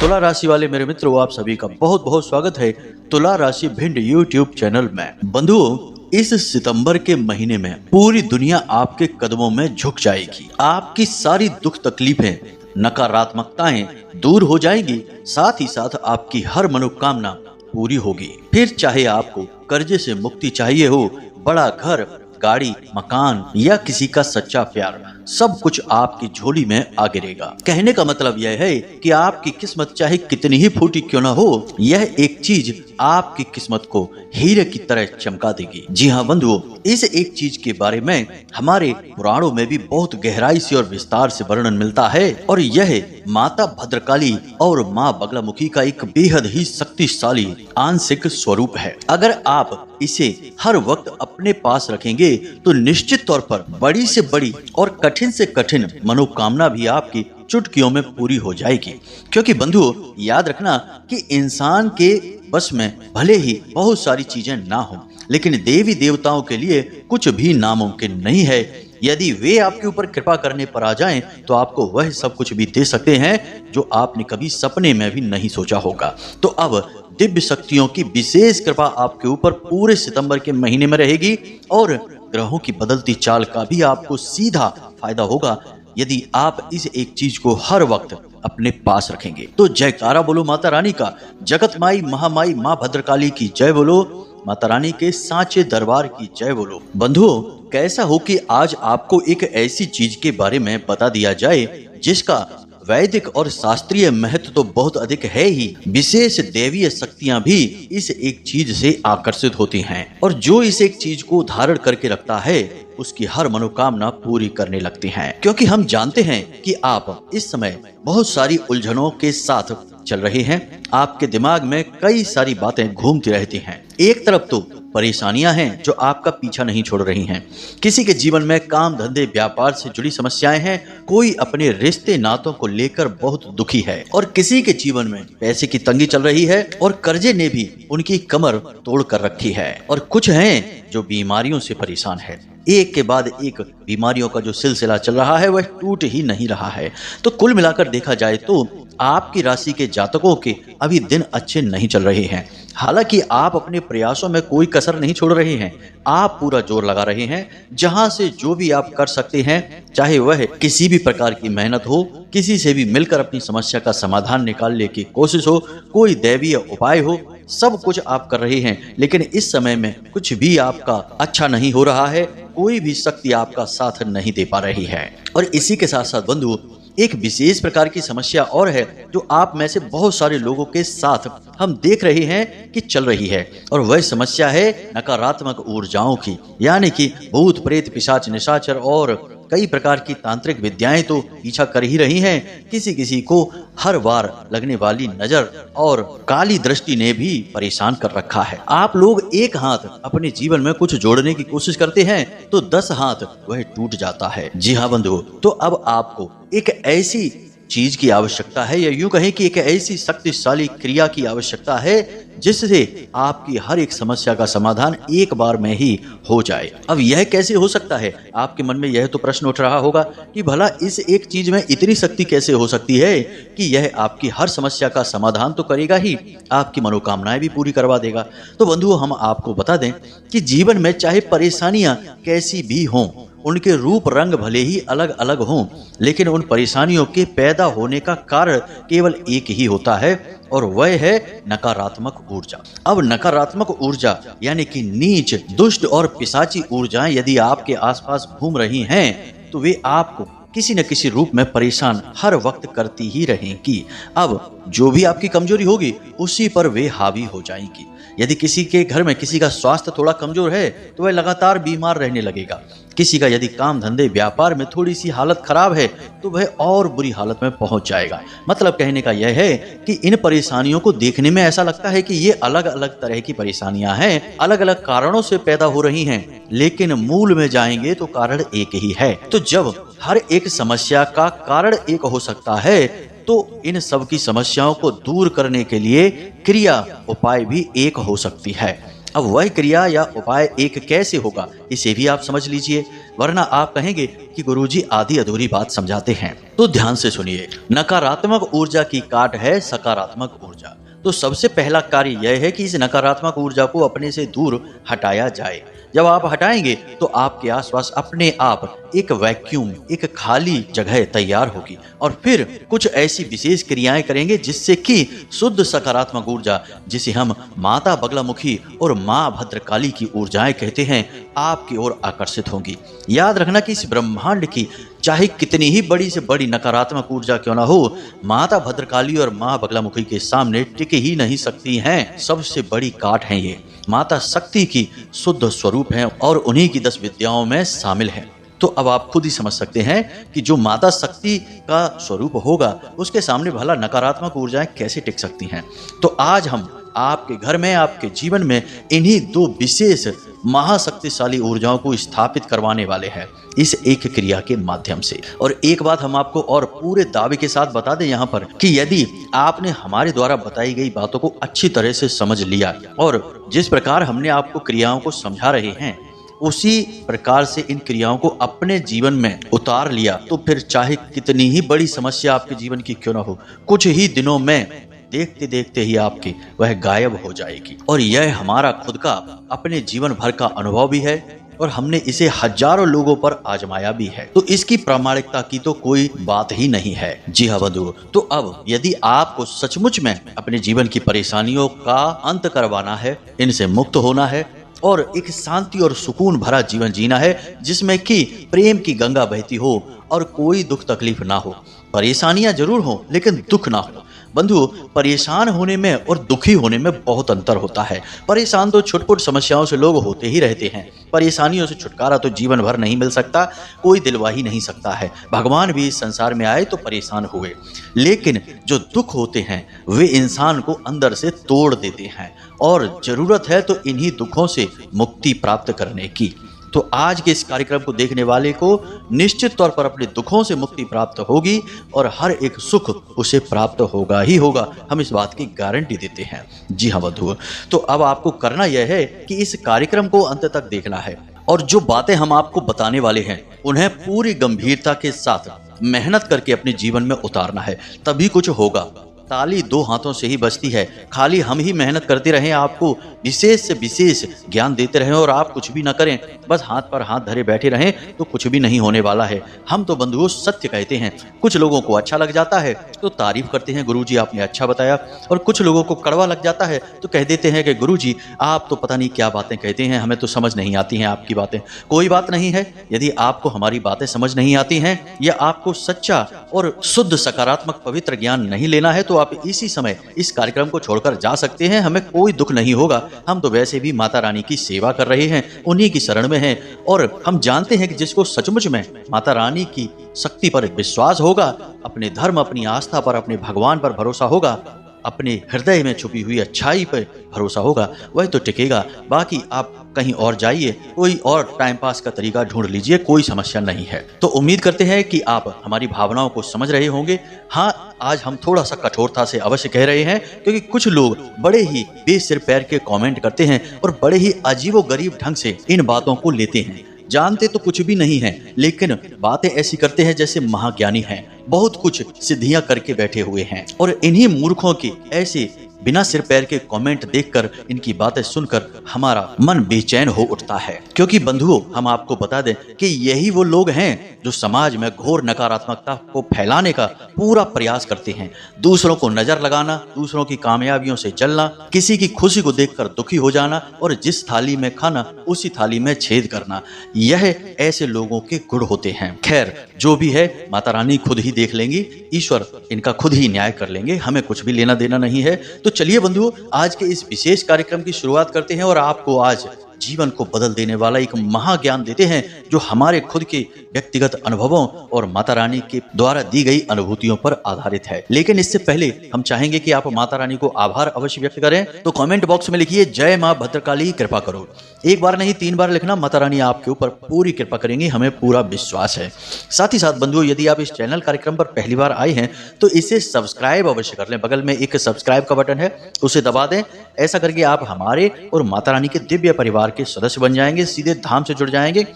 तुला राशि वाले मेरे मित्रों, आप सभी का बहुत बहुत स्वागत है तुला राशि भिंड यूट्यूब चैनल में। बंधुओं, इस सितंबर के महीने में पूरी दुनिया आपके कदमों में झुक जाएगी। आपकी सारी दुख तकलीफें, नकारात्मकताएं दूर हो जाएंगी, साथ ही साथ आपकी हर मनोकामना पूरी होगी। फिर चाहे आपको कर्जे से मुक्ति चाहिए हो, बड़ा घर, गाड़ी, मकान या किसी का सच्चा प्यार, सब कुछ आपकी झोली में आ गिरेगा। कहने का मतलब यह है कि आपकी किस्मत चाहे कितनी ही फूटी क्यों न हो, यह एक चीज आपकी किस्मत को हीरे की तरह चमका देगी। जी हाँ बंधुओं, इस एक चीज के बारे में हमारे पुराणों में भी बहुत गहराई से और विस्तार से वर्णन मिलता है, और यह माता भद्रकाली और माँ बगलामुखी का एक बेहद ही शक्तिशाली आंशिक स्वरूप है। अगर आप इसे हर वक्त अपने पास रखेंगे तो निश्चित तौर पर बड़ी से बड़ी और कठिन से कठिन मनोकामना भी आपकी चुटकियों में पूरी हो जाएगी। क्योंकि बंधुओं, याद रखना कि इंसान के बस में भले ही बहुत सारी चीजें ना हो, लेकिन देवी देवताओं के लिए कुछ भी नामुमकिन नहीं है। यदि वे आपके ऊपर कृपा करने पर आ जाएं, तो आपको वह सब कुछ भी दे सकते हैं जो आपने कभी सपने में भी नहीं सोचा होगा। तो अब दिव्य शक्तियों की विशेष कृपा आपके ऊपर पूरे सितंबर के महीने में रहेगी, और ग्रहों की बदलती चाल का भी आपको सीधा फायदा होगा यदि आप इस एक चीज को हर वक्त अपने पास रखेंगे। तो जयकारा बोलो माता रानी का, जगत माई महामाई माँ भद्रकाली की जय बोलो, माता रानी के सांचे दरबार की जय बोलो। बंधुओं, कैसा हो कि आज आपको एक ऐसी चीज के बारे में बता दिया जाए जिसका वैदिक और शास्त्रीय महत्व तो बहुत अधिक है ही, विशेष देवीय शक्तियां भी इस एक चीज से आकर्षित होती हैं, और जो इस एक चीज को धारण करके रखता है उसकी हर मनोकामना पूरी करने लगती हैं। क्योंकि हम जानते हैं कि आप इस समय बहुत सारी उलझनों के साथ चल रहे हैं। आपके दिमाग में कई सारी बातें घूमती रहती हैं। एक तरफ तो परेशानियां हैं जो आपका पीछा नहीं छोड़ रही हैं। किसी के जीवन में काम धंधे व्यापार से जुड़ी समस्याएं हैं, कोई अपने रिश्ते नातों को लेकर बहुत दुखी है, और किसी के जीवन में पैसे की तंगी चल रही है और कर्जे ने भी उनकी कमर तोड़ कर रखी है, और कुछ हैं जो बीमारियों से परेशान है। एक के बाद एक बीमारियों का जो सिलसिला चल रहा है वह टूट ही नहीं रहा है। तो कुल मिलाकर देखा जाए तो आपकी राशि के जातकों के अभी दिन अच्छे नहीं चल रहे हैं। हालांकि आप अपने प्रयासों में कोई कसर नहीं छोड़ रहे हैं, आप पूरा जोर लगा रहे हैं। जहां से जो भी आप कर सकते हैं, चाहे वह किसी भी प्रकार की मेहनत हो, किसी से भी मिलकर अपनी समस्या का समाधान निकालने की कोशिश हो, कोई दैवीय उपाय हो, सब कुछ आप कर रहे हैं। लेकिन इस समय में कुछ भी आपका अच्छा नहीं हो रहा है, कोई भी शक्ति आपका साथ नहीं दे पा रही है। और इसी के साथ साथ बंधु, एक विशेष प्रकार की समस्या और है जो आप में से बहुत सारे लोगों के साथ हम देख रहे हैं कि चल रही है, और वह समस्या है नकारात्मक ऊर्जाओं की। यानी कि भूत प्रेत पिशाच निशाचर और कई प्रकार की तांत्रिक विद्याएं तो पीछा कर ही रही हैं। किसी किसी को हर बार लगने वाली नजर और काली दृष्टि ने भी परेशान कर रखा है। आप लोग एक हाथ अपने जीवन में कुछ जोड़ने की कोशिश करते हैं तो 10 हाथ वह टूट जाता है। जी हाँ बंधुओं, तो अब आपको एक ऐसी चीज की आवश्यकता है, या यूं कहें कि एक ऐसी शक्तिशाली क्रिया की आवश्यकता है जिससे आपकी हर एक समस्या का समाधान एक बार में ही हो जाए। अब यह कैसे हो सकता है? आपके मन में यह तो प्रश्न उठ रहा होगा कि भला इस एक चीज में इतनी शक्ति कैसे हो सकती है कि यह आपकी हर समस्या का समाधान तो करेगा ही, आपकी मनोकामनाएं भी पूरी करवा देगा। तो बंधुओं, हम आपको बता दें कि जीवन में चाहे परेशानियां कैसी भी हों, उनके रूप रंग भले ही अलग अलग हों, लेकिन उन परेशानियों के पैदा होने का कारण केवल एक ही होता है, और वह है नकारात्मक ऊर्जा। अब नकारात्मक ऊर्जा यानी कि नीच, दुष्ट और पिशाची ऊर्जाएं यदि आपके आसपास घूम रही हैं, तो वे आपको किसी न किसी रूप में परेशान हर वक्त करती ही रहेंगी। अब जो भी आपकी कमजोरी होगी उसी पर वे हावी हो जाएंगी। यदि किसी के घर में किसी का स्वास्थ्य थोड़ा कमजोर है तो वह लगातार बीमार रहने लगेगा। किसी का यदि काम धंधे व्यापार में थोड़ी सी हालत खराब है तो वह और बुरी हालत में पहुंच जाएगा। मतलब कहने का यह है कि इन परेशानियों को देखने में ऐसा लगता है कि ये अलग अलग तरह की परेशानियां हैं, अलग अलग कारणों से पैदा हो रही हैं, लेकिन मूल में जाएंगे तो कारण एक ही है। तो जब हर एक समस्या का कारण एक हो सकता है, तो इन सब की समस्याओं को दूर करने के लिए क्रिया उपाय भी एक हो सकती है। अब वह क्रिया या उपाय एक कैसे होगा, इसे भी आप समझ लीजिए। वरना आप कहेंगे कि गुरुजी आधी अधूरी बात समझाते हैं। तो ध्यान से सुनिए। नकारात्मक ऊर्जा की काट है सकारात्मक ऊर्जा। तो सबसे पहला कार्य यह है कि इस नकारात्मक ऊर्जा को अपने से दूर हटाया जाए। जब आप हटाएंगे तो आपके आसपास अपने आप एक वैक्यूम, एक खाली जगह तैयार होगी और फिर कुछ ऐसी विशेष क्रियाएं करेंगे जिससे कि शुद्ध सकारात्मक ऊर्जा, जिसे हम माता बगलामुखी और माँ भद्रकाली की ऊर्जाएं कहते हैं, आपकी ओर आकर्षित होंगी। याद रखना कि इस ब्रह्मांड की चाहे कितनी ही बड़ी से बड़ी नकारात्मक ऊर्जा क्यों ना हो, माता भद्रकाली और माँ बगलामुखी के सामने टिक ही नहीं सकती हैं। सबसे बड़ी काट है ये। माता शक्ति की शुद्ध स्वरूप है और उन्हीं की 10 विद्याओं में शामिल है। तो अब आप खुद ही समझ सकते हैं कि जो माता शक्ति का स्वरूप होगा उसके सामने भला नकारात्मक ऊर्जाएं कैसे टिक सकती हैं। तो आज हम आपके घर में, आपके जीवन में इन्हीं 2 विशेष महाशक्तिशाली ऊर्जाओं को स्थापित करवाने वाले हैं इस एक क्रिया के माध्यम से। और एक बात हम आपको और पूरे दावे के साथ बता दें यहाँ पर कि यदि आपने हमारे द्वारा बताई गई बातों को अच्छी तरह से समझ लिया और जिस प्रकार हमने आपको क्रियाओं को समझा रहे हैं उसी प्रकार से इन क्रियाओं को अपने जीवन में उतार लिया, तो फिर चाहे कितनी ही बड़ी समस्या आपके जीवन की क्यों ना हो, कुछ ही दिनों में देखते देखते ही आपकी वह गायब हो जाएगी। और यह हमारा खुद का अपने जीवन भर का अनुभव भी है और हमने इसे हजारों लोगों पर आजमाया भी है। तो इसकी प्रामाणिकता की तो कोई बात ही नहीं है। जी हाँ बंधुओं, तो अब यदि आपको सचमुच में अपने जीवन की परेशानियों का अंत करवाना है, इनसे मुक्त होना है और एक शांति और सुकून भरा जीवन जीना है जिसमें कि प्रेम की गंगा बहती हो और कोई दुख तकलीफ ना हो, परेशानियां जरूर हो लेकिन दुख ना हो। बंधु, परेशान होने में और दुखी होने में बहुत अंतर होता है। परेशान तो छुटपुट समस्याओं से लोग होते ही रहते हैं। परेशानियों से छुटकारा तो जीवन भर नहीं मिल सकता, कोई दिलवा ही नहीं सकता है। भगवान भी इस संसार में आए तो परेशान हुए, लेकिन जो दुख होते हैं वे इंसान को अंदर से तोड़ देते हैं और जरूरत है तो इन्हीं दुखों से मुक्ति प्राप्त करने की। तो आज के इस कार्यक्रम को देखने वाले को निश्चित तौर पर अपने दुखों से मुक्ति प्राप्त होगी और हर एक सुख उसे प्राप्त होगा ही होगा। हम इस बात की गारंटी देते हैं। जी हाँ बंधुओं, तो अब आपको करना यह है कि इस कार्यक्रम को अंत तक देखना है और जो बातें हम आपको बताने वाले हैं उन्हें पूरी गंभीरता के साथ मेहनत करके अपने जीवन में उतारना है, तभी कुछ होगा। ताली 2 हाथों से ही बजती है। खाली हम ही मेहनत करते रहें, आपको विशेष से विशेष ज्ञान देते रहें और आप कुछ भी ना करें, बस हाथ पर हाथ धरे बैठे रहें तो कुछ भी नहीं होने वाला है। हम तो बंधुओं सत्य कहते हैं। कुछ लोगों को अच्छा लग जाता है तो तारीफ करते हैं, गुरुजी आपने अच्छा बताया, और कुछ लोगों को कड़वा लग जाता है तो कह देते हैं कि गुरुजी आप तो पता नहीं क्या बातें कहते हैं, हमें तो समझ नहीं आती हैं आपकी बातें। कोई बात नहीं है, यदि आपको हमारी बातें समझ नहीं आती हैं या आपको सच्चा और शुद्ध सकारात्मक पवित्र ज्ञान नहीं लेना है तो आप इसी समय इस कार्यक्रम को छोड़कर जा सकते हैं। हमें कोई दुख नहीं होगा। हम तो वैसे भी माता रानी की सेवा कर रहे हैं, उन्हीं की शरण में हैं और हम जानते हैं कि जिसको सचमुच में माता रानी की शक्ति पर विश्वास होगा, अपने धर्म, अपनी आस्था पर, अपने भगवान पर भरोसा होगा, अपने हृदय में छुपी हुई अच्छाई पर भरोसा होगा, वह तो टिकेगा। बाकी आप कहीं और जाइए, कोई और टाइम पास का तरीका ढूंढ लीजिए, कोई समस्या नहीं है। तो उम्मीद करते हैं कि आप हमारी भावनाओं को समझ रहे होंगे। हाँ, आज हम थोड़ा सा कठोरता से अवश्य कह रहे हैं क्योंकि कुछ लोग बड़े ही बेसिर पैर के कमेंट करते हैं और बड़े ही अजीबोगरीब ढंग से इन बातों को लेते हैं। जानते तो कुछ भी नहीं है लेकिन बातें ऐसी करते हैं जैसे महाज्ञानी हैं, बहुत कुछ सिद्धियां करके बैठे हुए हैं। और इन्हीं मूर्खों की ऐसे बिना सिर पैर के कमेंट देखकर, इनकी बातें सुनकर हमारा मन बेचैन हो उठता है। क्योंकि बंधुओं, हम आपको बता दें कि यही वो लोग हैं जो समाज में घोर नकारात्मकता को फैलाने का पूरा प्रयास करते हैं। दूसरों को नजर लगाना, दूसरों की कामयाबियों से जलना, किसी की खुशी को देखकर दुखी हो जाना और जिस थाली में खाना उसी थाली में छेद करना, यह ऐसे लोगों के गुण होते हैं। खैर, जो भी है माता रानी खुद ही देख लेंगी, ईश्वर इनका खुद ही न्याय कर लेंगे, हमें कुछ भी लेना देना नहीं है। तो चलिए बंधुओं, आज के इस विशेष कार्यक्रम की शुरुआत करते हैं और आपको आज जीवन को बदल देने वाला एक महाज्ञान देते हैं जो हमारे खुद के व्यक्तिगत अनुभवों और माता रानी के द्वारा दी गई अनुभूतियों पर आधारित है। लेकिन इससे पहले हम चाहेंगे कि आप माता रानी को आभार अवश्य व्यक्त करें। तो कमेंट बॉक्स में लिखिए, जय मां भद्रकाली कृपा करो। एक बार नहीं 3 बार लिखना, माता रानी आपके ऊपर पूरी कृपा करेंगी, हमें पूरा विश्वास है। साथ ही साथ बंधुओं, यदि आप इस चैनल कार्यक्रम पर पहली बार आए हैं तो इसे सब्सक्राइब अवश्य कर लें। बगल में एक सब्सक्राइब का बटन है, उसे दबा दें। ऐसा करके आप हमारे और माता रानी के दिव्य परिवार के सदस्य बन जाएंगे, सीधे धाम से जुड़ जाएंगे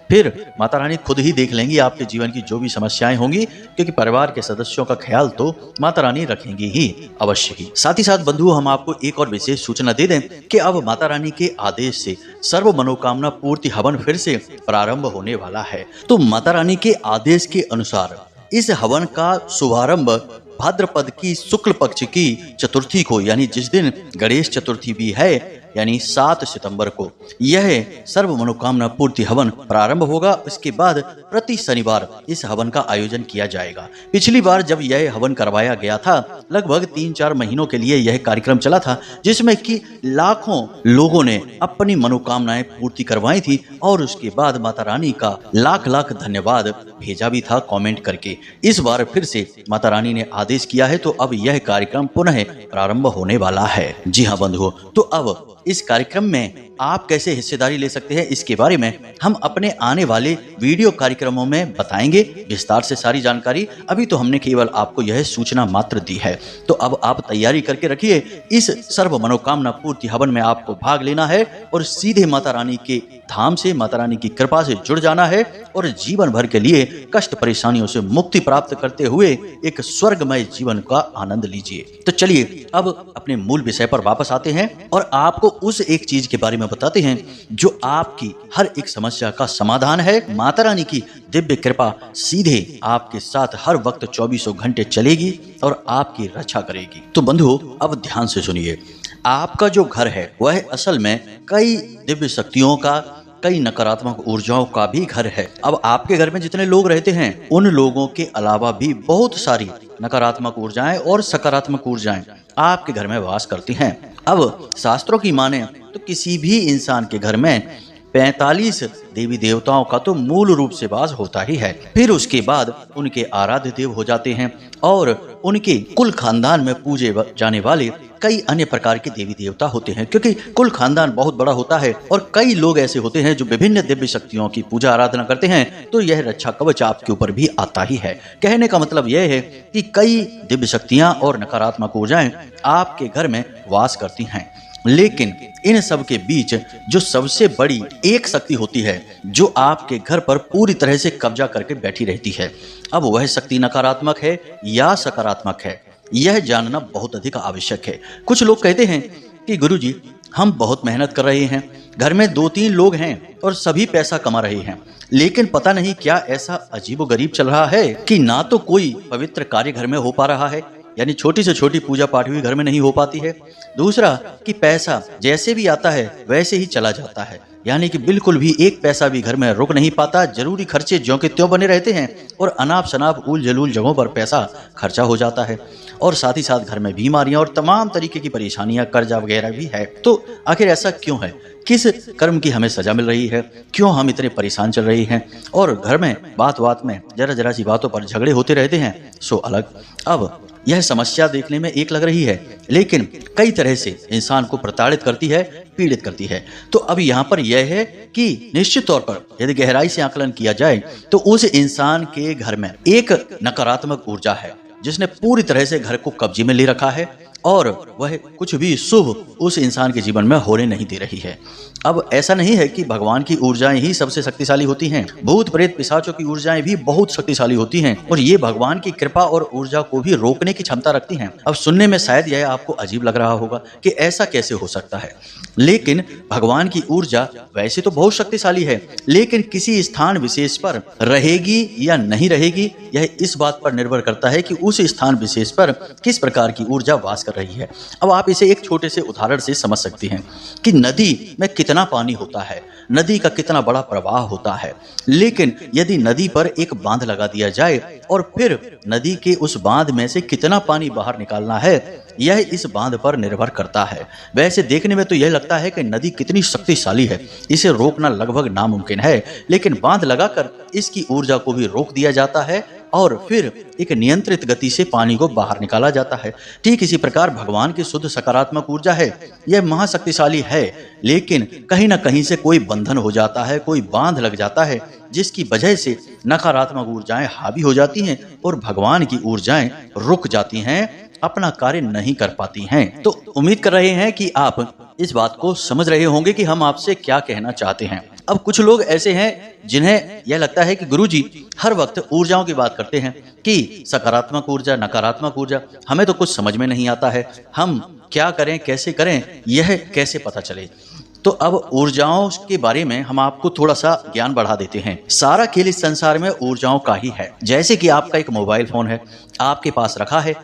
फिर माता रानी खुद ही देख लेंगी आपके जीवन की जो भी समस्याएं होंगी, क्योंकि परिवार के सदस्यों का ख्याल तो माता रानी रखेंगी ही अवश्य ही। साथ ही साथ बंधुओं, हम आपको एक और विशेष सूचना दे दें कि अब माता रानी के आदेश से सर्व मनोकामना पूर्ति हवन फिर से प्रारंभ होने वाला है। तो माता रानी के आदेश के अनुसार इस हवन का शुभारंभ भाद्रपद की शुक्ल पक्ष की चतुर्थी को, यानी जिस दिन गणेश चतुर्थी भी है, यानी 7 सितंबर को यह सर्व मनोकामना पूर्ति हवन प्रारंभ होगा। इसके बाद प्रति शनिवार इस हवन का आयोजन किया जाएगा। पिछली बार जब यह हवन करवाया गया था, लगभग 3-4 महीनों के लिए यह कार्यक्रम चला था, जिसमें कि लाखों लोगों ने अपनी मनोकामनाएं पूर्ति करवाई थी और उसके बाद माता रानी का लाख लाख धन्यवाद भेजा भी था कमेंट करके। इस बार फिर से माता रानी ने आदेश किया है, तो अब यह कार्यक्रम पुनः प्रारंभ होने वाला है। जी हाँ बंधुओं, तो अब इस कार्यक्रम में आप कैसे हिस्सेदारी ले सकते हैं, इसके बारे में हम अपने आने वाले वीडियो कार्यक्रमों में बताएंगे विस्तार से सारी जानकारी। अभी तो हमने केवल आपको यह सूचना मात्र दी है। तो अब आप तैयारी करके रखिए। इस सर्व मनोकामना पूर्ति हवन में आपको भाग लेना है और सीधे माता रानी के धाम से, माता रानी की कृपा से जुड़ जाना है और जीवन भर के लिए कष्ट परेशानियों से मुक्ति प्राप्त करते हुए एक स्वर्गमय जीवन का आनंद लीजिए। तो चलिए अब अपने मूल विषय पर वापस आते हैं और आपको उस एक चीज के बारे में बताते हैं जो आपकी हर एक समस्या का समाधान है। माता रानी की दिव्य कृपा सीधे आपके साथ हर वक्त 24 घंटे चलेगी और आपकी रक्षा करेगी। तो बंधुओं, अब ध्यान से सुनिए। आपका जो घर है वह असल में कई दिव्य शक्तियों का, कई नकारात्मक ऊर्जाओं का भी घर है। अब आपके घर में जितने लोग रहते हैं, उन लोगों के अलावा भी बहुत सारी नकारात्मक ऊर्जाएं और सकारात्मक ऊर्जाएं आपके घर में वास करती हैं। अब शास्त्रों की माने तो किसी भी इंसान के घर में 45 देवी देवताओं का तो मूल रूप से वास होता ही है। फिर उसके बाद उनके आराध्य देव हो जाते हैं और उनके कुल खानदान में पूजे जाने वाले कई अन्य प्रकार के देवी देवता होते हैं, क्योंकि कुल खानदान बहुत बड़ा होता है और कई लोग ऐसे होते हैं जो विभिन्न दिव्य शक्तियों की पूजा आराधना करते हैं। तो यह रक्षा कवच आपके ऊपर भी आता ही है। कहने का मतलब यह है कि कई दिव्य शक्तियां और नकारात्मक ऊर्जाएं आपके घर में वास करती हैं, लेकिन इन सब के बीच जो सबसे बड़ी एक शक्ति होती है जो आपके घर पर पूरी तरह से कब्जा करके बैठी रहती है, अब वह शक्ति नकारात्मक है या सकारात्मक है, यह जानना बहुत अधिक आवश्यक है। कुछ लोग कहते हैं कि गुरुजी, हम बहुत मेहनत कर रहे हैं, घर में 2-3 लोग हैं और सभी पैसा कमा रहे हैं, लेकिन पता नहीं क्या ऐसा अजीबोगरीब चल रहा है कि ना तो कोई पवित्र कार्य घर में हो पा रहा है, यानी छोटी से छोटी पूजा पाठ भी घर में नहीं हो पाती है। दूसरा कि पैसा जैसे भी आता है वैसे ही चला जाता है, यानी कि बिल्कुल भी एक पैसा भी घर में रुक नहीं पाता। जरूरी खर्चे ज्यों के त्यों बने रहते हैं और अनाप शनाप उल जलूल जगहों पर पैसा खर्चा हो जाता है। और साथ ही साथ घर में बीमारियां और तमाम तरीके की परेशानियां, कर्जा वगैरह भी है। तो आखिर ऐसा क्यों है? किस कर्म की हमें सजा मिल रही है? क्यों हम इतने परेशान चल रहे हैं? और घर में बात बात में जरा जरा सी बातों पर झगड़े होते रहते हैं। सो अलग। अब यह समस्या देखने में एक लग रही है, लेकिन कई तरह से इंसान को प्रताड़ित करती है, पीड़ित करती है। तो अब यहाँ पर यह है कि निश्चित तौर पर यदि गहराई से आकलन किया जाए तो उस इंसान के घर में एक नकारात्मक ऊर्जा है जिसने पूरी तरह से घर को कब्जे में ले रखा है और वह कुछ भी शुभ उस इंसान के जीवन में होने नहीं दे रही है। अब ऐसा नहीं है कि भगवान की ऊर्जाएं ही सबसे शक्तिशाली होती हैं, भूत प्रेत पिशाचों की ऊर्जाएं भी बहुत शक्तिशाली होती हैं और ये भगवान की कृपा और ऊर्जा को भी रोकने की क्षमता रखती हैं। अब सुनने में शायद यह आपको अजीब लग रहा होगा कि ऐसा कैसे हो सकता है, लेकिन भगवान की ऊर्जा वैसे तो बहुत शक्तिशाली है, लेकिन किसी स्थान विशेष पर रहेगी या नहीं रहेगी यह इस बात पर निर्भर करता है कि उस स्थान विशेष पर किस प्रकार की ऊर्जा वास कर रही है। अब आप इसे एक छोटे से उदाहरण से समझ सकती हैं कि नदी में कितना पानी होता है, नदी का कितना बड़ा प्रवाह होता है, लेकिन यदि नदी पर एक बांध लगा दिया जाए और फिर नदी के उस बांध में से कितना पानी बाहर निकालना है यह इस बांध पर निर्भर करता है। वैसे देखने में तो यह लगता है कि नदी कितनी शक्तिशाली है, इसे रोकना लगभग नामुमकिन है, लेकिन बांध लगाकर इसकी ऊर्जा को भी रोक दिया जाता है और फिर एक नियंत्रित गति से पानी को बाहर निकाला जाता है। ठीक इसी प्रकार भगवान की शुद्ध सकारात्मक ऊर्जा है, यह महाशक्तिशाली है, लेकिन कहीं ना कहीं से कोई बंधन हो जाता है, कोई बांध लग जाता है जिसकी वजह से नकारात्मक ऊर्जाएं हावी हो जाती हैं और भगवान की ऊर्जाएं रुक जाती हैं, अपना कार्य नहीं कर पाती हैं। तो उम्मीद कर रहे हैं कि आप इस बात को समझ रहे होंगे कि हम आपसे क्या कहना चाहते हैं। अब कुछ लोग ऐसे हैं जिन्हें यह लगता है कि गुरुजी हर वक्त ऊर्जाओं की बात करते हैं कि सकारात्मक ऊर्जा, नकारात्मक ऊर्जा, हमें तो कुछ समझ में नहीं आता है, हम क्या करें, कैसे करें, यह कैसे पता चले। तो अब ऊर्जाओं के बारे में हम आपको थोड़ा सा ज्ञान बढ़ा देते हैं। सारा खेल इस संसार में ऊर्जाओं का ही है। जैसे कि आपका एक मोबाइल फोन है, आपके पास रखा है,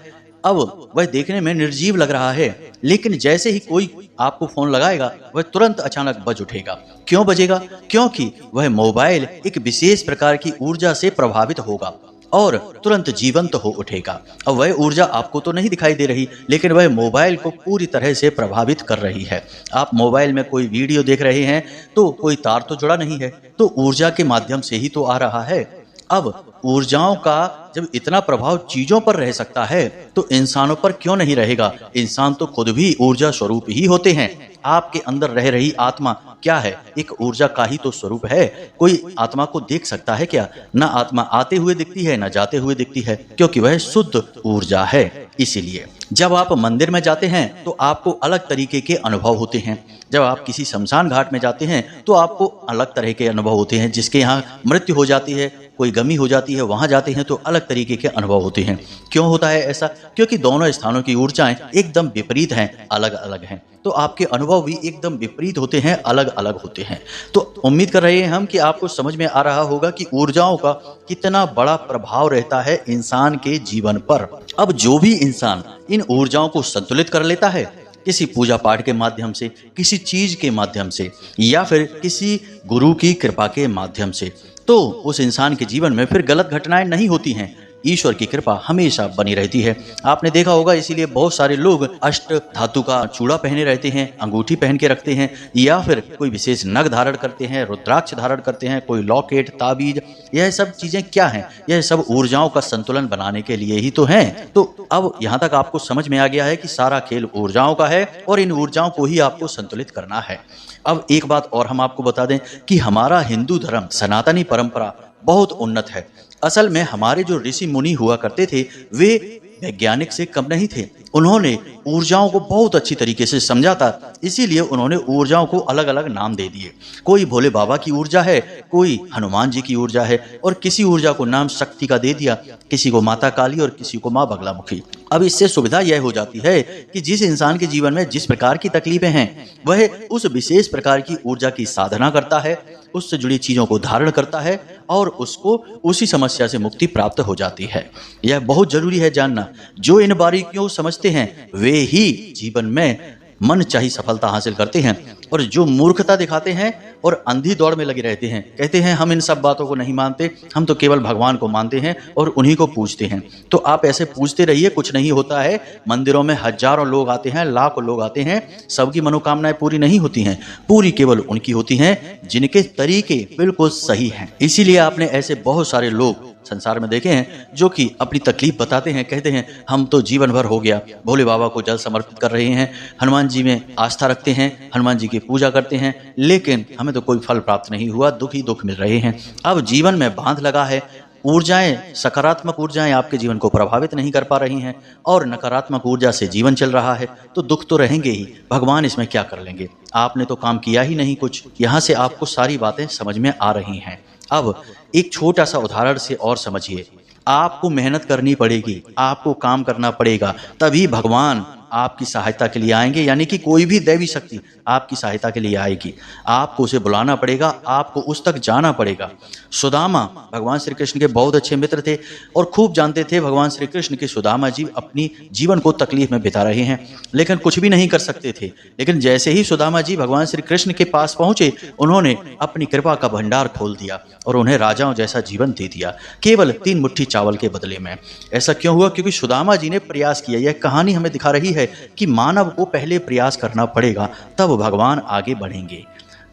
अब वह देखने में निर्जीव लग रहा है, लेकिन जैसे ही कोई आपको फोन लगाएगा वह तुरंत अचानक बज उठेगा। क्यों बजेगा? क्योंकि वह मोबाइल एक विशेष प्रकार की ऊर्जा से प्रभावित होगा और तुरंत जीवंत हो उठेगा। अब वह ऊर्जा आपको तो नहीं दिखाई दे रही, लेकिन वह मोबाइल को पूरी तरह से प्रभावित कर रही है। आप मोबाइल में कोई वीडियो देख रहे हैं तो कोई तार तो जुड़ा नहीं है, तो ऊर्जा के माध्यम से ही तो आ रहा है। अब ऊर्जाओं का जब इतना प्रभाव चीजों पर रह सकता है तो इंसानों पर क्यों नहीं रहेगा? इंसान तो खुद भी ऊर्जा स्वरूप ही होते हैं। आपके अंदर रह रही आत्मा क्या है? एक ऊर्जा का ही तो स्वरूप है। कोई आत्मा को देख सकता है क्या? ना आत्मा आते हुए दिखती है, ना जाते हुए दिखती है, क्योंकि वह शुद्ध ऊर्जा है। इसीलिए जब आप मंदिर में जाते हैं तो आपको अलग तरीके के अनुभव होते हैं। जब आप किसी शमशान घाट में जाते हैं तो आपको अलग तरह के अनुभव होते हैं। जिसके यहाँ मृत्यु हो जाती है, कोई गमी हो जाती है, वहां जाते हैं तो अलग तरीके के अनुभव होते हैं। क्यों होता है ऐसा? क्योंकि दोनों स्थानों की ऊर्जाएं एकदम विपरीत हैं, अलग अलग हैं, तो आपके अनुभव भी एकदम विपरीत होते हैं, अलग अलग होते हैं। तो उम्मीद कर रहे हैं हम कि आपको समझ में आ रहा होगा कि ऊर्जाओं का कितना बड़ा प्रभाव रहता है इंसान के जीवन पर। अब जो भी इंसान इन ऊर्जाओं को संतुलित कर लेता है, किसी पूजा पाठ के माध्यम से, किसी चीज के माध्यम से, या फिर किसी गुरु की कृपा के माध्यम से, तो उस इंसान के जीवन में फिर गलत घटनाएं नहीं होती हैं। ईश्वर की कृपा हमेशा बनी रहती है। आपने देखा होगा, इसीलिए बहुत सारे लोग अष्ट धातु का चूड़ा पहने रहते हैं, अंगूठी पहन के रखते हैं, या फिर कोई विशेष नग धारण करते हैं, रुद्राक्ष धारण करते हैं, कोई लॉकेट, ताबीज। यह सब चीजें क्या हैं? यह सब ऊर्जाओं का संतुलन बनाने के लिए ही तो हैं। तो अब यहाँ तक आपको समझ में आ गया है कि सारा खेल ऊर्जाओं का है और इन ऊर्जाओं को ही आपको संतुलित करना है। अब एक बात और हम आपको बता दें कि हमारा हिंदू धर्म, सनातनी परंपरा बहुत उन्नत है। असल में हमारे जो ऋषि मुनि हुआ करते थे वे वैज्ञानिक से कम नहीं थे। उन्होंने ऊर्जाओं को बहुत अच्छी तरीके से समझा था, इसीलिए उन्होंने ऊर्जाओं को अलग अलग नाम दे दिए। कोई भोले बाबा की ऊर्जा है, कोई हनुमान जी की ऊर्जा है, और किसी ऊर्जा को नाम शक्ति का दे दिया, किसी को माता काली और किसी को माँ बगलामुखी। अब इससे सुविधा यह हो जाती है कि जिस इंसान के जीवन में जिस प्रकार की तकलीफें हैं वह उस विशेष प्रकार की ऊर्जा की साधना करता है, उससे जुड़ी चीजों को धारण करता है और उसको उसी समस्या से मुक्ति प्राप्त हो जाती है। यह बहुत जरूरी है जानना। जो इन बारीकियों को समझते हैं वे ही जीवन में मन चाही सफलता हासिल करते हैं, और जो मूर्खता दिखाते हैं और अंधी दौड़ में लगे रहते हैं, कहते हैं हम इन सब बातों को नहीं मानते, हम तो केवल भगवान को मानते हैं और उन्हीं को पूजते हैं। तो आप ऐसे पूजते रहिए, कुछ नहीं होता है। मंदिरों में हजारों लोग आते हैं, लाखों लोग आते हैं, सबकी मनोकामनाएं पूरी नहीं होती हैं। पूरी केवल उनकी होती हैं जिनके तरीके बिल्कुल सही हैं। इसीलिए आपने ऐसे बहुत सारे लोग संसार में देखे हैं जो कि अपनी तकलीफ बताते हैं, कहते हैं हम तो जीवन भर हो गया भोले बाबा को जल समर्पित कर रहे हैं, हनुमान जी में आस्था रखते हैं, हनुमान जी की पूजा करते हैं, लेकिन हमें तो कोई फल प्राप्त नहीं हुआ, दुख ही दुख मिल रहे हैं। अब जीवन में बांध लगा है, ऊर्जाएं, सकारात्मक ऊर्जाएं आपके जीवन को प्रभावित नहीं कर पा रही हैं और नकारात्मक ऊर्जा से जीवन चल रहा है, तो दुख तो रहेंगे ही। भगवान इसमें क्या कर लेंगे? आपने तो काम किया ही नहीं कुछ। यहाँ से आपको सारी बातें समझ में आ रही हैं। अब एक छोटा सा उदाहरण से और समझिए। आपको मेहनत करनी पड़ेगी, आपको काम करना पड़ेगा, तभी भगवान आपकी सहायता के लिए आएंगे। यानी कि कोई भी दैवी शक्ति आपकी सहायता के लिए आएगी, आपको उसे बुलाना पड़ेगा, आपको उस तक जाना पड़ेगा। सुदामा भगवान श्री कृष्ण के बहुत अच्छे मित्र थे और खूब जानते थे भगवान श्री कृष्ण के सुदामा जी अपनी जीवन को तकलीफ में बिता रहे हैं, लेकिन कुछ भी नहीं कर सकते थे। लेकिन जैसे ही सुदामा जी भगवान श्री कृष्ण के पास पहुंचे, उन्होंने अपनी कृपा का भंडार खोल दिया और उन्हें राजाओं जैसा जीवन दे दिया, केवल 3 मुट्ठी चावल के बदले में। ऐसा क्यों हुआ? क्योंकि सुदामा जी ने प्रयास किया। यह कहानी हमें दिखा रही है कि मानव को पहले प्रयास करना पड़ेगा, तब भगवान आगे बढ़ेंगे।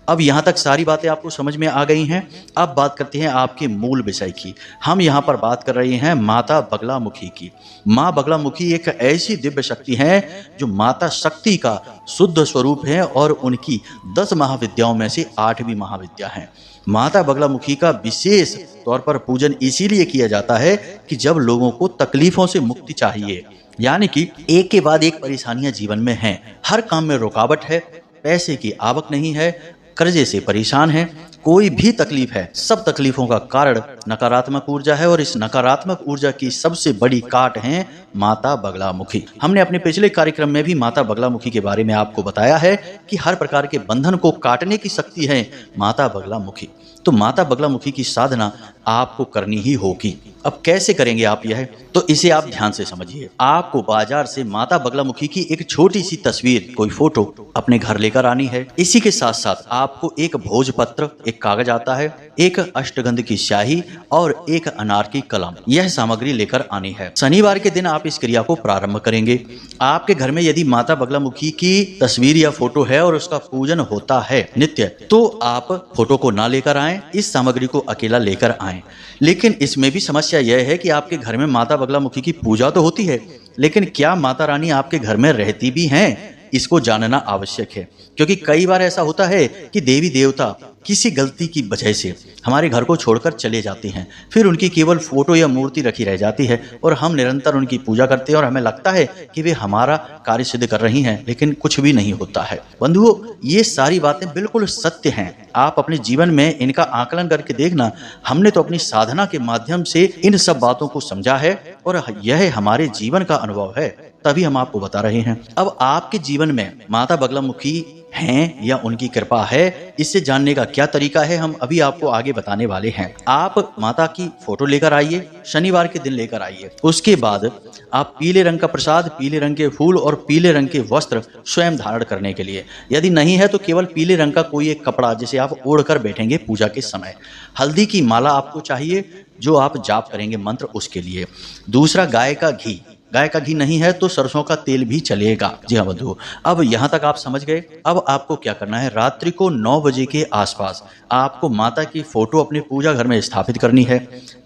अब यहाँ तक सारी बातें आपको समझ में आ गई हैं। अब बात करते हैं आपके मूल विषय की। हम यहाँ पर बात कर रहे हैं माता बगलामुखी की। माँ बगलामुखी एक ऐसी दिव्य शक्ति है जो माता शक्ति का शुद्ध स्वरूप है और उनकी 10 महाविद्याओं में से 8वीं महाविद्या है। माता बगलामुखी का विशेष तौर पर पूजन इसीलिए किया जाता है कि जब लोगों को तकलीफों से मुक्ति चाहिए, यानी कि एक के बाद एक परेशानियां जीवन में हैं, हर काम में रुकावट है, पैसे की आवक नहीं है, कर्जे से परेशान है, कोई भी तकलीफ है, सब तकलीफों का कारण नकारात्मक ऊर्जा है और इस नकारात्मक ऊर्जा की सबसे बड़ी काट है माता बगलामुखी। हमने अपने पिछले कार्यक्रम में भी माता बगलामुखी के बारे में आपको बताया है कि हर प्रकार के बंधन को काटने की शक्ति है माता बगलामुखी। तो माता बगलामुखी की साधना आपको करनी ही होगी। अब कैसे करेंगे आप यह, तो इसे आप ध्यान से समझिए। आपको बाजार से माता बगलामुखी की एक छोटी सी तस्वीर, कोई फोटो अपने घर लेकर आनी है। इसी के साथ साथ आपको एक भोजपत्र, एक कागज आता है, एक अष्टगंध की स्याही और एक अनार की कलम, यह सामग्री लेकर आनी है। शनिवार के दिन आप इस क्रिया को प्रारंभ करेंगे। आपके घर में यदि माता बगलामुखी की तस्वीर या फोटो है और उसका पूजन होता है नित्य, तो आप फोटो को ना लेकर आएं, इस सामग्री को अकेला लेकर आएं। लेकिन इसमें भी समस्या यह है कि आपके घर में माता बगलामुखी की पूजा तो होती है, लेकिन क्या माता रानी आपके घर में रहती भी हैं, इसको जानना आवश्यक है। क्योंकि कई बार ऐसा होता है कि देवी देवता किसी गलती की वजह से हमारे घर को छोड़कर चले जाते हैं, फिर उनकी केवल फोटो या मूर्ति रखी रह जाती है और हम निरंतर उनकी पूजा करते हैं और हमें लगता है कि वे हमारा कार्य सिद्ध कर रही हैं, लेकिन कुछ भी नहीं होता है। बंधुओं, ये सारी बातें बिल्कुल सत्य हैं। आप अपने जीवन में इनका आकलन करके देखना। हमने तो अपनी साधना के माध्यम से इन सब बातों को समझा है और यह हमारे जीवन का अनुभव है, तभी हम आपको बता रहे हैं। अब आपके जीवन में माता बगलामुखी हैं या उनकी कृपा है, इससे जानने का क्या तरीका है, हम अभी आपको आगे बताने वाले हैं। आप माता की फोटो लेकर आइए, शनिवार के दिन लेकर आइए। उसके बाद आप पीले रंग का प्रसाद, पीले रंग के फूल और पीले रंग के वस्त्र स्वयं धारण करने के लिए, यदि नहीं है तो केवल पीले रंग का कोई एक कपड़ा जिसे आप ओढ़कर बैठेंगे पूजा के समय। हल्दी की माला आपको चाहिए जो आप जाप करेंगे मंत्र, उसके लिए। दूसरा, गाय का घी। गाय का घी नहीं है तो सरसों का तेल भी चलेगा। जी हाँ बंधुओं, अब यहाँ तक आप समझ गए। अब आपको क्या करना है, रात्रि को 9 बजे के आसपास आपको माता की फोटो अपने पूजा घर में स्थापित करनी है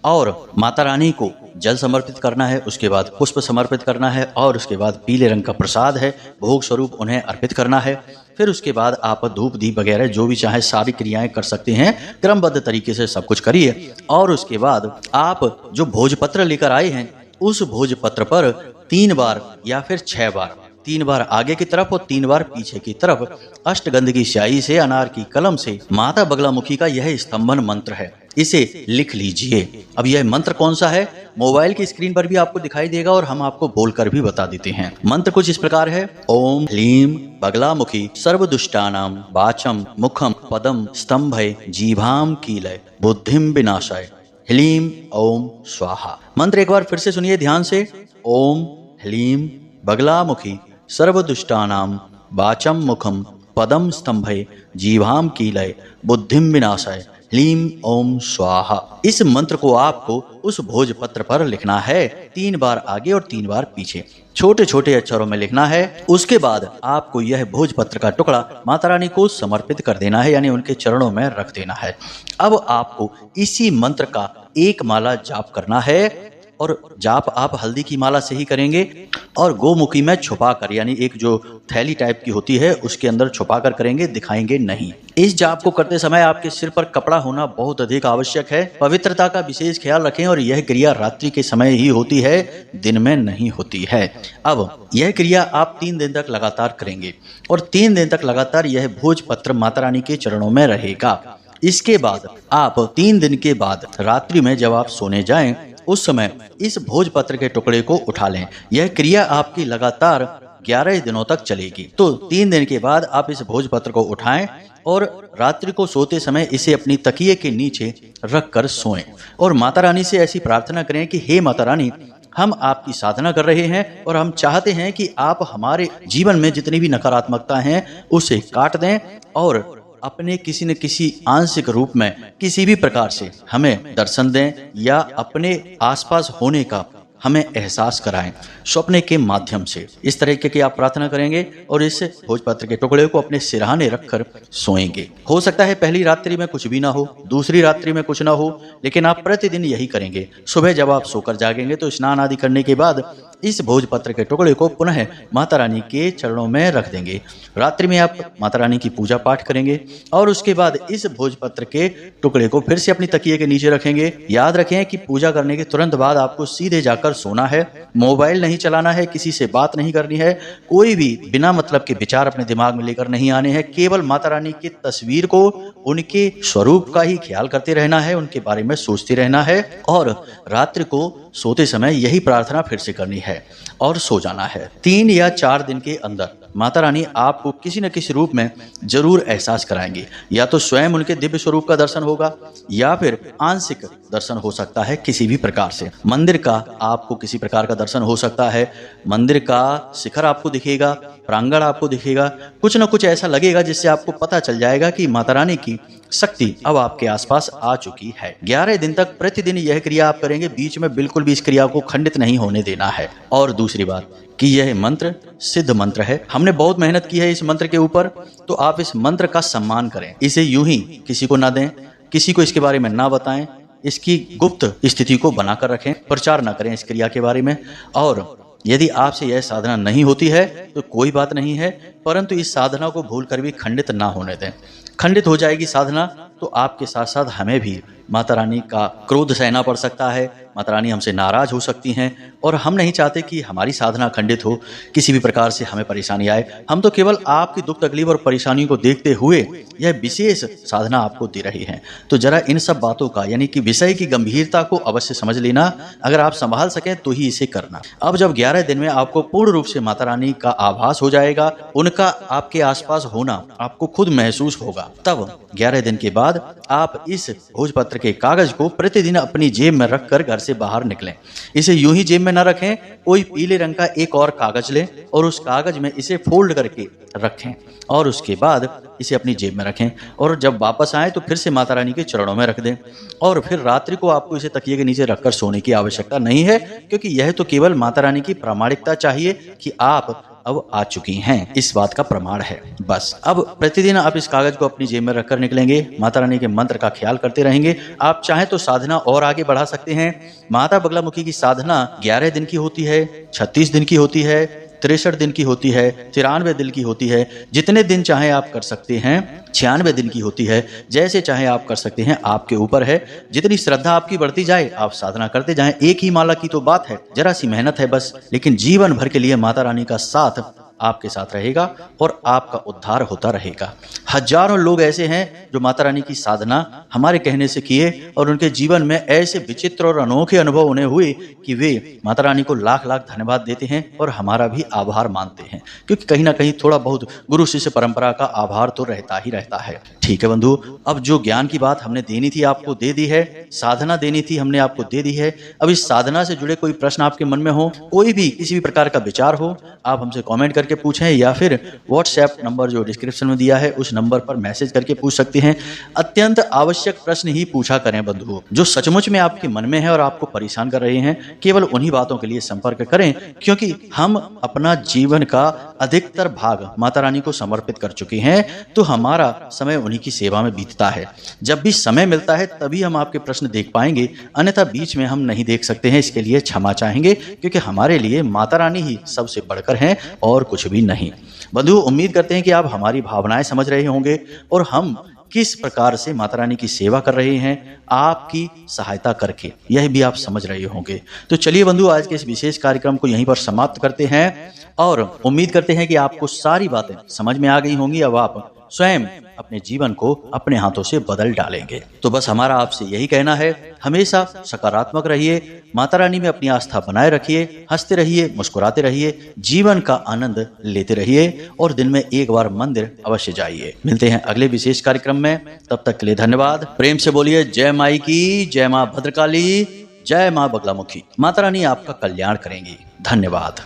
और माता रानी को जल समर्पित करना है, उसके बाद पुष्प समर्पित करना है और उसके बाद पीले रंग का प्रसाद है भोग स्वरूप उन्हें अर्पित करना है। फिर उसके बाद आप धूप दीप वगैरह जो भी चाहे सारी क्रियाएं कर सकते हैं, क्रमबद्ध तरीके से सब कुछ करिए। और उसके बाद आप जो भोजपत्र लेकर आए हैं, उस भोजपत्र पर 3 बार या फिर 6 बार, 3 बार आगे की तरफ और 3 बार पीछे की तरफ अष्टगंध की स्याही से, अनार की कलम से माता बगलामुखी का यह स्तंभन मंत्र है, इसे लिख लीजिए। अब यह मंत्र कौन सा है, मोबाइल की स्क्रीन पर भी आपको दिखाई देगा और हम आपको बोलकर भी बता देते हैं। मंत्र कुछ इस प्रकार है। ओम ह्लीम बगलामुखी सर्वदुष्टानां वाचम मुखम पदम स्तंभय जीभाम कीलय बुद्धिम विनाशाय ह्लीम ओम स्वाहा। मंत्र एक बार फिर से सुनिए ध्यान से। ओम ह्लीम बगलामुखी सर्वदुष्टानां वाचम मुखम पदम स्तंभय जीभाम कीलय बुद्धिम विनाशाय ह्लीम ओम स्वाहा। इस मंत्र को आपको उस भोजपत्र पर लिखना है, 3 बार आगे और 3 बार पीछे, छोटे छोटे अक्षरों में लिखना है। उसके बाद आपको यह भोजपत्र का टुकड़ा माता रानी को समर्पित कर देना है, यानी उनके चरणों में रख देना है। अब आपको इसी मंत्र का एक माला जाप करना है और जाप आप हल्दी की माला से ही करेंगे और गोमुखी में छुपा कर, यानी एक जो थैली टाइप की होती है उसके अंदर छुपा कर करेंगे, दिखाएंगे नहीं। इस जाप को करते समय आपके सिर पर कपड़ा होना बहुत अधिक आवश्यक है। पवित्रता का विशेष ख्याल रखें और यह क्रिया रात्रि के समय ही होती है, दिन में नहीं होती है। अब यह क्रिया आप 3 दिन तक लगातार करेंगे और 3 दिन तक लगातार यह भोजपत्र माता रानी के चरणों में रहेगा। इसके बाद आप 3 दिन के बाद रात्रि में जब आप सोने जाएं, उस समय इस भोजपत्र के टुकड़े को उठा लें। यह क्रिया आपकी लगातार 11 दिनों तक चलेगी। तो 3 दिन के बाद आप इस भोजपत्र को उठाएं और रात्रि को सोते समय इसे अपनी तकिए के नीचे रखकर सोएं और माता रानी से ऐसी प्रार्थना करें कि हे माता रानी, हम आपकी साधना कर रहे हैं और हम चाहते हैं कि आप हमारे जीवन में जितनी भी नकारात्मकता हैं उसे काट दें और अपने किसी न किसी आंशिक रूप में किसी भी प्रकार से हमें दर्शन दें या अपने आसपास होने का हमें एहसास कराएं स्वप्न के माध्यम से। इस तरीके की आप प्रार्थना करेंगे और इस भोजपत्र के टुकड़े को अपने सिरहाने रखकर सोएंगे। हो सकता है पहली रात्रि में कुछ भी ना हो, दूसरी रात्रि में कुछ ना हो, लेकिन आप प्रतिदिन यही करेंगे। सुबह जब आप सोकर जागेंगे तो स्नान आदि करने के बाद इस भोजपत्र के टुकड़े को पुनः माता रानी के चरणों में रख देंगे। रात्रि में आप माता रानी की पूजा पाठ करेंगे और उसके बाद इस भोजपत्र के टुकड़े को फिर से अपनी तकिए के नीचे रखेंगे। याद रखें कि पूजा करने के तुरंत बाद आपको सीधे जाकर कर सोना है, मोबाइल नहीं चलाना है, किसी से बात नहीं करनी है, कोई भी बिना मतलब के विचार अपने दिमाग में लेकर नहीं आने हैं। केवल माता रानी की तस्वीर को, उनके स्वरूप का ही ख्याल करते रहना है, उनके बारे में सोचते रहना है और रात्रि को सोते समय यही प्रार्थना फिर से करनी है और सो जाना है। 3 या 4 दिन के अंदर माता रानी आपको किसी न किसी रूप में जरूर एहसास कराएंगी। या तो स्वयं उनके दिव्य स्वरूप का दर्शन होगा या फिर आंशिक दर्शन हो सकता है किसी भी प्रकार से। मंदिर का आपको किसी प्रकार का दर्शन हो सकता है, मंदिर का शिखर आपको दिखेगा, प्रांगण आपको दिखेगा, कुछ न कुछ ऐसा लगेगा जिससे आपको पता चल जाएगा कि माता रानी की शक्ति अब आपके आसपास आ चुकी है। 11 दिन तक प्रतिदिन यह क्रिया आप करेंगे, बीच में बिल्कुल भी इस क्रिया को खंडित नहीं होने देना है। और दूसरी बात कि यह मंत्र सिद्ध मंत्र है, हमने बहुत मेहनत की है इस मंत्र के ऊपर, तो आप इस मंत्र का सम्मान करें। इसे यूं ही किसी को ना दें, किसी को इसके बारे में ना बताएं, इसकी गुप्त स्थिति को बनाकर रखें, प्रचार ना करें इस क्रिया के बारे में। और यदि आपसे यह साधना नहीं होती है तो कोई बात नहीं है, परंतु इस साधना को भूलकर भी खंडित ना होने दें। खंडित हो जाएगी साधना तो आपके साथ साथ हमें भी माता रानी का क्रोध सहना पड़ सकता है, माता रानी हमसे नाराज हो सकती हैं और हम नहीं चाहते कि हमारी साधना खंडित हो, किसी भी प्रकार से हमें परेशानी आए। हम तो केवल आपकी दुख तकलीफ और परेशानियों को देखते हुए यह विशेष साधना आपको दे रही हैं। तो जरा इन सब बातों का यानी कि विषय की गंभीरता को अवश्य समझ लेना, अगर आप संभाल सकें तो ही इसे करना। अब जब 11 दिन में आपको पूर्ण रूप से माता रानी का आभास हो जाएगा, उनका आपके आसपास होना आपको खुद महसूस होगा, तब 11 दिन के बाद आप इस भोजपत्र के कागज को प्रतिदिन अपनी जेब में रखकर घर से बाहर निकलें। इसे यूं ही जेब में न रखें, कोई पीले रंग का एक और कागज लें और उस कागज में इसे फोल्ड करके रखें और उसके बाद इसे अपनी जेब में रखें और जब वापस आए तो फिर से माता रानी के चरणों में रख दें। और फिर रात्रि को आपको इसे तकिए के नीचे रखकर सोने की आवश्यकता नहीं है, क्योंकि यह तो केवल माता रानी की प्रामाणिकता चाहिए कि आप अब आ चुकी हैं, इस बात का प्रमाण है बस। अब प्रतिदिन आप इस कागज को अपनी जेब में रखकर निकलेंगे, माता रानी के मंत्र का ख्याल करते रहेंगे। आप चाहें तो साधना और आगे बढ़ा सकते हैं। माता बगलामुखी की साधना 11 दिन की होती है, 36 दिन की होती है, 63 दिन की होती है, 93 दिन की होती है, जितने दिन चाहे आप कर सकते हैं। 96 दिन की होती है, जैसे चाहे आप कर सकते हैं, आपके ऊपर है। जितनी श्रद्धा आपकी बढ़ती जाए आप साधना करते जाएं। एक ही माला की तो बात है, जरा सी मेहनत है बस, लेकिन जीवन भर के लिए माता रानी का साथ आपके साथ रहेगा और आपका उद्धार होता रहेगा। हजारों लोग ऐसे हैं जो माता रानी की साधना हमारे कहने से किए और उनके जीवन में ऐसे विचित्र और अनोखे अनुभव उन्हें हुए कि वे माता रानी को लाख लाख धन्यवाद देते हैं और हमारा भी आभार मानते हैं, क्योंकि कहीं ना कहीं थोड़ा बहुत गुरु शिष्य परंपरा का आभार तो रहता ही रहता है। ठीक है बंधु, अब जो ज्ञान की बात हमने देनी थी आपको दे दी है, साधना देनी थी हमने आपको दे दी है। अब इस साधना से जुड़े कोई प्रश्न आपके मन में हो, कोई भी किसी भी प्रकार का विचार हो, आप हमसे कमेंट करके पूछें या फिर व्हाट्सएप नंबर जो डिस्क्रिप्शन में दिया है उस नंबर पर मैसेज करके पूछ सकते हैं। अत्यंत आवश्यक प्रश्न ही पूछा करें बंधुओं, जो सचमुच में आपके मन में है और आपको परेशान कर रहे हैं। केवल उन्हीं बातों के लिए संपर्क करें, क्योंकि हम अपना जीवन का अधिकतर भाग माता रानी को समर्पित कर चुके हैं, तो हमारा समय उन्हीं की सेवा में बीतता है। जब भी समय मिलता है तभी हम आपके प्रश्न देख पाएंगे, अन्यथा बीच में हम नहीं देख सकते हैं। इसके लिए क्षमा चाहेंगे, क्योंकि हमारे लिए माता रानी ही सबसे बढ़कर हैं और कुछ भी नहीं। बंधु, उम्मीद करते हैं कि आप हमारी भावनाएं समझ रहे होंगे और हम किस प्रकार से माता रानी की सेवा कर रहे हैं आपकी सहायता करके, यह भी आप समझ रहे होंगे। तो चलिए बंधु, आज के इस विशेष कार्यक्रम को यहीं पर समाप्त करते हैं और उम्मीद करते हैं कि आपको सारी बातें समझ में आ गई होंगी। अब आप स्वयं अपने जीवन को अपने हाथों से बदल डालेंगे। तो बस हमारा आपसे यही कहना है, हमेशा सकारात्मक रहिए, माता रानी में अपनी आस्था बनाए रखिए, हंसते रहिए, मुस्कुराते रहिए, जीवन का आनंद लेते रहिए और दिन में एक बार मंदिर अवश्य जाइए। मिलते हैं अगले विशेष कार्यक्रम में, तब तक के लिए धन्यवाद। प्रेम से बोलिए जय माई की, जय माँ भद्रकाली, जय माँ बगलामुखी। माता रानी आपका कल्याण करेंगी। धन्यवाद।